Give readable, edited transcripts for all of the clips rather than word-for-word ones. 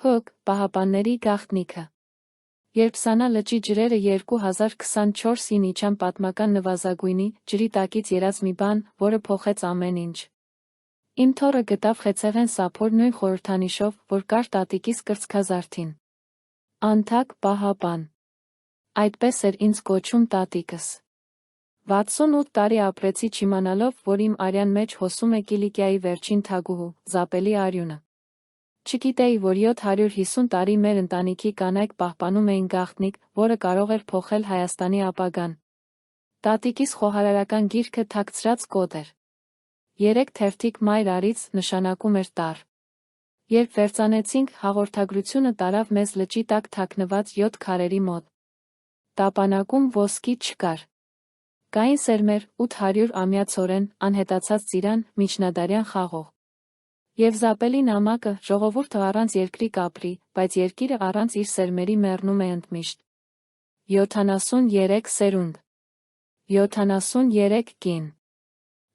Փ. Պահապանների գաղտնիքը։ Երբ Սանա լճի ջրերը 2024-ին իջան պատմական նվազագույնի, ջրի տակից ելած մի բան, որը փոխեց ամեն ինչ։ Իմ թոռը գտավ խեցեղեն սափոր նույն խորհրդանիշով, որ կար տատիկիս կրծքազարդին։ Անթակ պահապան։ Այդպես էր ինձ կոչում տատիկս։ 68 տարի ապրեցի չիմանալով, որ իմ արյան մեջ հոսում է Կիլիկիայի վերջին թագուհու, Զապելի արյունը։ Չգիտեի, որ 750 տարի մեր ընտանիքի կանայք պահպանում էին գաղտնիք, որը կարող էր փոխել Հայաստանի ապագան։ Տատիկիս խոհարարական գիրքը թաքցրած կոդ էր։ 3 թերթիկ մայր արից նշանակում էր տար։ Երբ վերծանեցինք, հաղորդագրությունը տարավ մեզ լճի տակ թաքնված 7 քարերի մոտ։ Տապանակում ոսկի չկար։ Կային սերմեր, 800-ամյա ցորեն, անհետացած ծիրան, միջնադարյան խաղող։ Եվ Զապելի նամակը, ժողովուրդը առանց երկրի կապրի, բայց երկիրը առանց իր սերմերի մեռնում է ընդմիշտ։ 73 սերունդ։ 73 կին։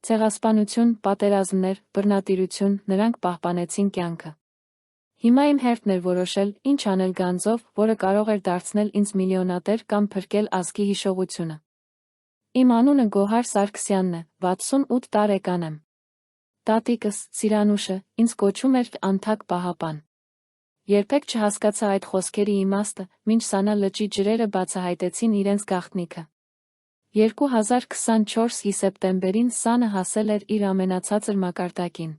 Ցեղասպանություն, պատերազմներ, բռնատիրություն, նրանք պահպանեցին կյանքը։ Հիմա իմ հերթն էր որոշել, ինչ անել գանձով, որը կարող էր դարձնել ինձ միլիոնատեր կամ փրկել ազգի հիշողությունը։ Իմ անունը Գոհար Սարգսյանն է, 68 տարեկան եմ։ Տատիկս, Սիրանուշը, ինձ կոչում էր անթակ պահապան։ Երբեք չհասկացա այդ խոսքերի իմաստը, մինչ Սանա լճի ջրերը բացահայտեցին իրենց գաղտնիքը։ 2024-ի սեպտեմբերին Սանը հասել էր իր ամենացածր մակարդակին։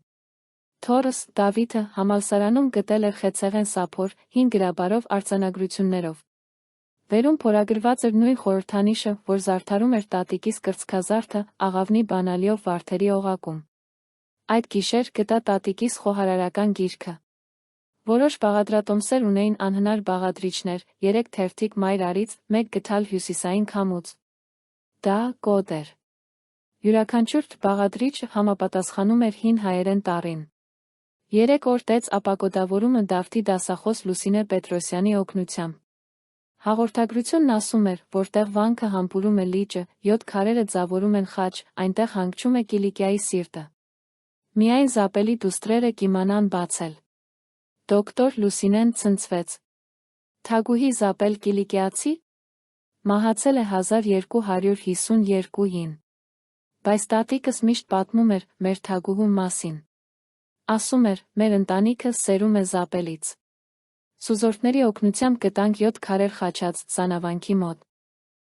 Թորս, Դավիթը, համալսարանում գտել էր խեցեղեն սափոր, 5 գրաբարով արձանագրություններով։ Վերում փորագրված էր նույն խորհրդանիշը, որ զարդարում էր տատիկիս կրծքազարդը, աղավնի բանալիով վարդերի օղակում։ Այդ գիշեր գտա տատիկիս խոհարարական գիրքը։ Որոշ բաղադրատոմսեր ունեին անհնար բաղադրիչներ, 3 թերթիկ մայր արից, 1 գթալ հյուսիսային քամուց։ Դա կոդ էր։ Յուրաքանչյուր բաղադրիչ համապատասխանում էր հին հայերեն տառին։ 3 օր տեց ապակոդավորումը Դավթի դասախոս Լուսինե Պետրոսյանի օգնությամբ։ Հաղորդագրությունն ասում էր, որտեղ վանքը համբուրում է լիճը, 7 քարերը ձավորում են խաչ, այնտեղ հանգչում է Կիլիկիայի սիրտը։ Միայն Զապելի դուստրերը կիմանան բացել։ Դոկտոր Լուսինեն ցնցվեց։ Թագուհի Զապել Կիլիկիացի։ Մահացել է 1252-ին։ Բայց տատիկս միշտ պատմում էր մեր թագուհու մասին։ Ասում էր, մեր ընտանիքը սերում է Զապելից։ Սուզորդների օգնությամբ գտանք 7 քարեր խաչած Սանավանքի մոտ։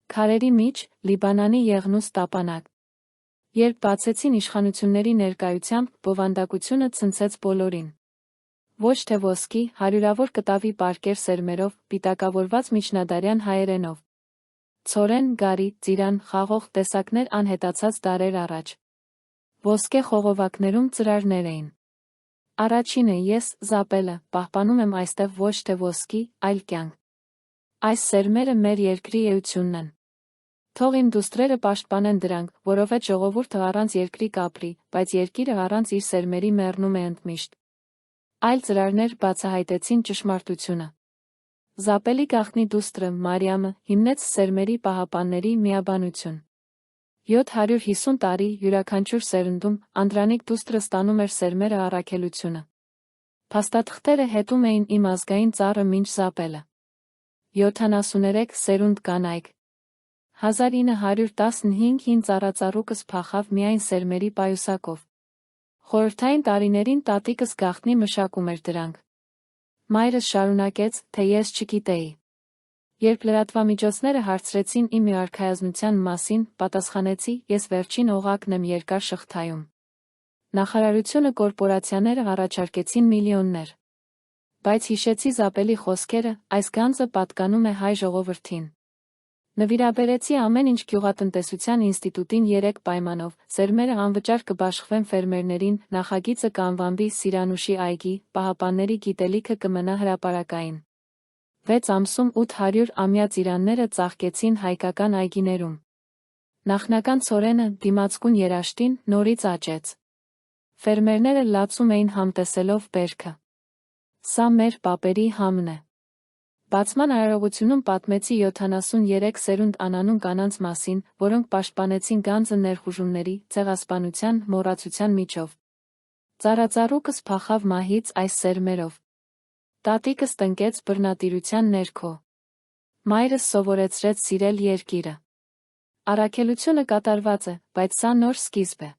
Քարերի միջ, Լիբանանի եղնուս տապանակ։ Երբ բացեցին իշխանությունների ներկայությամբ, բովանդակությունը ցնցեց բոլորին։ Ոչ թե ոսկի, հարյուրավոր կտավի պարկեր սերմերով, պիտակավորված միջնադարյան հայերենով։ Ցորեն, գարի, ծիրան, խաղող տեսակներ անհետացած դարեր առաջ։ Ոսկե խողովակներում ծրարներ էին։ Առաջինը ես, Զապելը, պահպանում եմ այստեղ ոչ թե ոսկի, այլ կյանք։ Այս սերմերը մեր երկրի էությունն են։ Թող իմ դուստրերը պաշտպանեն դրանք, որովհետև ժողովուրդը առանց երկրի կապրի, բայց երկիրը առանց իր սերմերի մեռնում է ընդմիշտ։ Այլ ծրարներ բացահայտեցին ճշմարտությունը։ Զապելի գաղտնի դուստրը, Մարիամը, հիմնեց սերմերի պահապանների միաբանություն։ 750 տարի, յուրաքանչյուր սերնդում, Անդրանիկ դուստրը ստանում էր սերմերը առաքելությունը։ Փաստաթղթերը հետում էին իմ ազգային ծառը մինչ Զապելը։ 73 սերունդ կանայք։ 1915-ին ծառածառուկս փախավ միայն սերմերի պայուսակով։ Խորհրդային տարիներին տատիկս գաղտնի մշակում էր դրանք։ Մայրս շարունակեց, թե ես չգիտեի։ Երբ լրատվամիջոցները հարցրեցին իմ արքայազնության մասին, պատասխանեցի, ես վերջին օղակն եմ երկար շղթայում։ Նախարարությունը կորպորացիաները առաջարկեցին միլիոններ։ Բայց հիշեցի Զապելի խոսքերը, այս գանձը պատկանում է հայ ժողովրդին։ Նվիրաբերեցի ամեն ինչ գյուղատնտեսության ինստիտուտին 3 պայմանով, սերմերը անվճար կբաշխվեն ֆերմերներին, նախագիծը կանվանվի Սիրանուշի այգի, պահապանների գիտելիքը կմնա հրապարակային։ 6 ամսում 800-ամյա ծիրանները ծաղկեցին հայկական այգիներում։ Նախնական ցորենը, դիմացկուն երաշտին, նորից աճեց։ Ֆերմերները լացում էին համտեսելով բերքը։ Սա մեր պապերի համն է։ Բացման արարողությունում պատմեցի 73 սերունդ անանուն կանանց մասին, որոնք պաշտպանեցին գանձը ներխուժումների, ցեղասպանության, մոռացության միջով։ Ծառածառուկս փախավ մահից այս սերմերով։ Տատիկս տնկեց բռնատիրության ներքո։ Մայրս սովորեցրեց սիրել երկիրը։ Առաքելությունը կատարված է, բայց սա նոր սկիզբ է։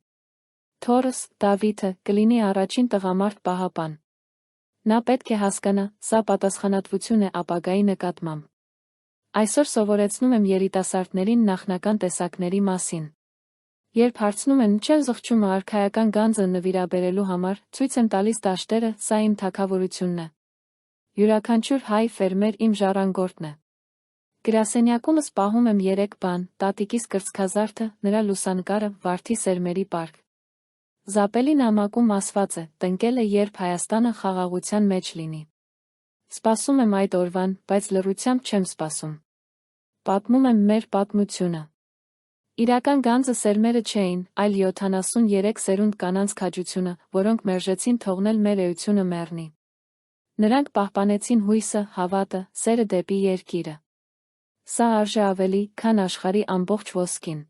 Թորս, Դավիթը, կլինի առաջին տղամարդ պահապան։ Նա պետք է հասկանա, սա պատասխանատվություն է ապագայի նկատմամբ։ Այսօր սովորեցնում եմ երիտասարդներին նախնական տեսակների մասին։ Երբ հարցնում են չեմ զղջում արքայական գանձը նվիրաբերելու համար, ցույց եմ տալիս դաշտերը, սա իմ թագավորությունն է։ Յուրաքանչյուր հայ ֆերմեր իմ ժառանգորդն է։ Գրասենյակումս պահում եմ 3 բան՝ տատիկիս կրծքազարդը, նրա լուսանկարը, վարդի սերմերի պարկ։ Զապելի նամակում ասված է, տնկել է, երբ Հայաստանը խաղաղության մեջ լինի։ Սպասում եմ այդ օրվան, բայց լռությամբ չեմ սպասում։ Պատմում եմ մեր պատմությունը։ Իրական գանձը սերմերը չէին, այլ 73 սերունդ կանանց քաջությունը, որոնք մերժեցին թողնել մեր էությունը մեռնի։ Նրանք պահպանեցին հույսը, հավատը, սերը դեպի երկիրը։ Սա արժե ավելի, քան աշխարհի ամբողջ ոսկին։